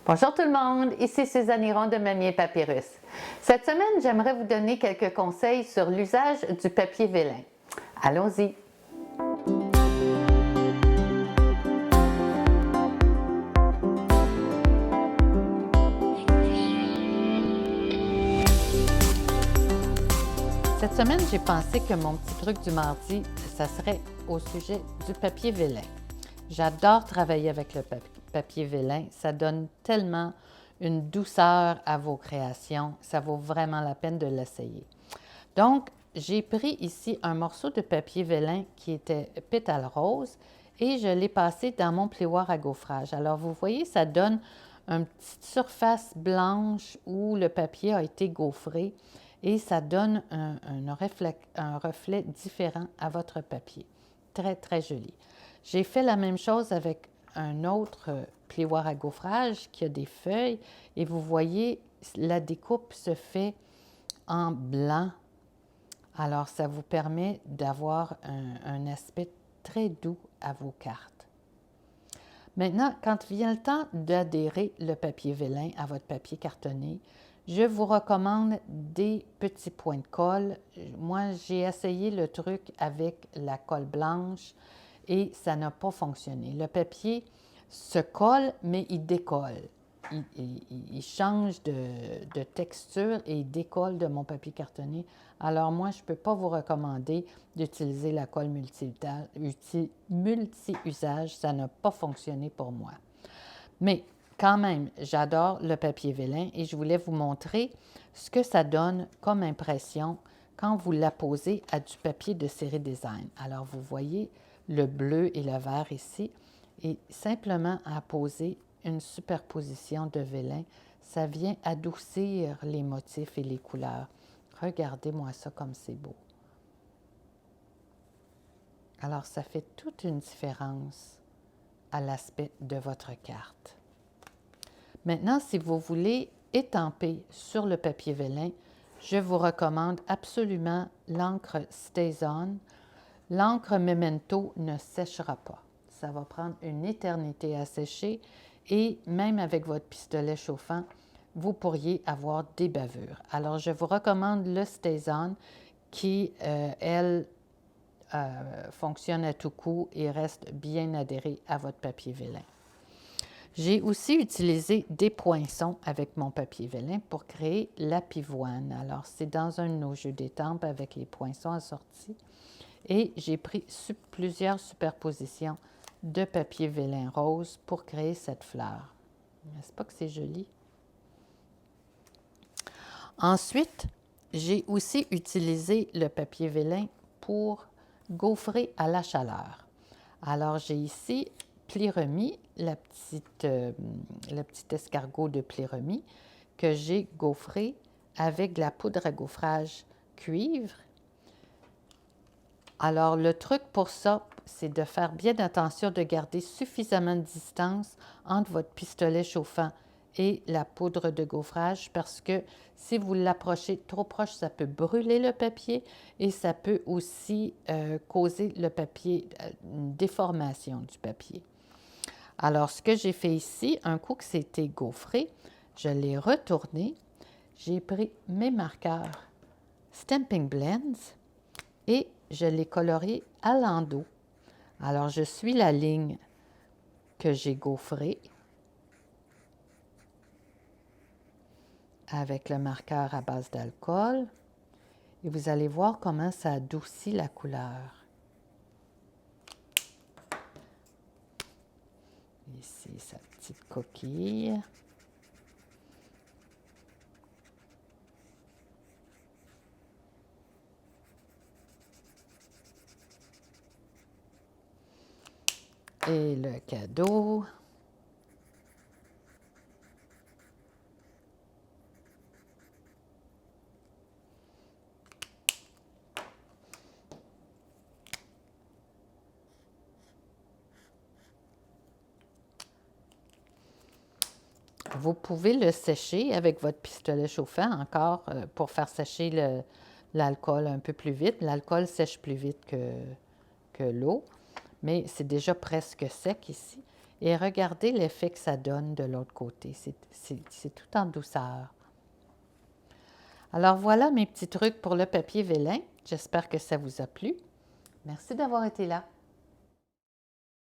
Bonjour tout le monde, ici Suzanne Hiron de Mamie et Papyrus. Cette semaine, j'aimerais vous donner quelques conseils sur l'usage du papier vélin. Allons-y! Cette semaine, j'ai pensé que mon petit truc du mardi, ça serait au sujet du papier vélin. J'adore travailler avec le papier vélin. Ça donne tellement une douceur à vos créations. Ça vaut vraiment la peine de l'essayer. Donc, j'ai pris ici un morceau de papier vélin qui était pétale rose et je l'ai passé dans mon plioir à gaufrage. Alors, vous voyez, ça donne une petite surface blanche où le papier a été gaufré et ça donne un reflet différent à votre papier. Très, très joli. J'ai fait la même chose avec un autre plioir à gaufrage qui a des feuilles et vous voyez, la découpe se fait en blanc. Alors, ça vous permet d'avoir un aspect très doux à vos cartes. Maintenant, quand vient le temps d'adhérer le papier vélin à votre papier cartonné, je vous recommande des petits points de colle. Moi, j'ai essayé le truc avec la colle blanche et ça n'a pas fonctionné. Le papier se colle, mais il décolle. Il change de texture et il décolle de mon papier cartonné. Alors moi, je ne peux pas vous recommander d'utiliser la colle multi-usage. Ça n'a pas fonctionné pour moi. Mais quand même, j'adore le papier vélin et je voulais vous montrer ce que ça donne comme impression quand vous l'apposez à du papier de série design. Alors, vous voyez le bleu et le vert ici et simplement apposer une superposition de vélin, ça vient adoucir les motifs et les couleurs. Regardez-moi ça comme c'est beau. Alors, ça fait toute une différence à l'aspect de votre carte. Maintenant, si vous voulez étamper sur le papier vélin, je vous recommande absolument l'encre StazOn. L'encre Memento ne séchera pas. Ça va prendre une éternité à sécher et même avec votre pistolet chauffant, vous pourriez avoir des bavures. Alors, je vous recommande le StazOn qui, fonctionne à tout coup et reste bien adhéré à votre papier vélin. J'ai aussi utilisé des poinçons avec mon papier vélin pour créer la pivoine. Alors, c'est dans un de nos jeux d'étampes avec les poinçons assortis. Et j'ai pris plusieurs superpositions de papier vélin rose pour créer cette fleur. N'est-ce pas que c'est joli? Ensuite, j'ai aussi utilisé le papier vélin pour gaufrer à la chaleur. Alors, j'ai ici pli remis, le petit escargot de pli remis que j'ai gaufré avec de la poudre à gaufrage cuivre. Alors, le truc pour ça, c'est de faire bien attention de garder suffisamment de distance entre votre pistolet chauffant et la poudre de gaufrage parce que si vous l'approchez trop proche, ça peut brûler le papier et ça peut aussi causer le papier, une déformation du papier. Alors, ce que j'ai fait ici, un coup que c'était gaufré, je l'ai retourné, j'ai pris mes marqueurs Stampin' Blends et je l'ai colorié à l'endos. Alors, je suis la ligne que j'ai gaufrée avec le marqueur à base d'alcool et vous allez voir comment ça adoucit la couleur. Ici, sa petite coquille. Et le cadeau. Vous pouvez le sécher avec votre pistolet chauffant encore pour faire sécher l'alcool un peu plus vite. L'alcool sèche plus vite que l'eau, mais c'est déjà presque sec ici. Et regardez l'effet que ça donne de l'autre côté. C'est tout en douceur. Alors voilà mes petits trucs pour le papier vélin. J'espère que ça vous a plu. Merci d'avoir été là.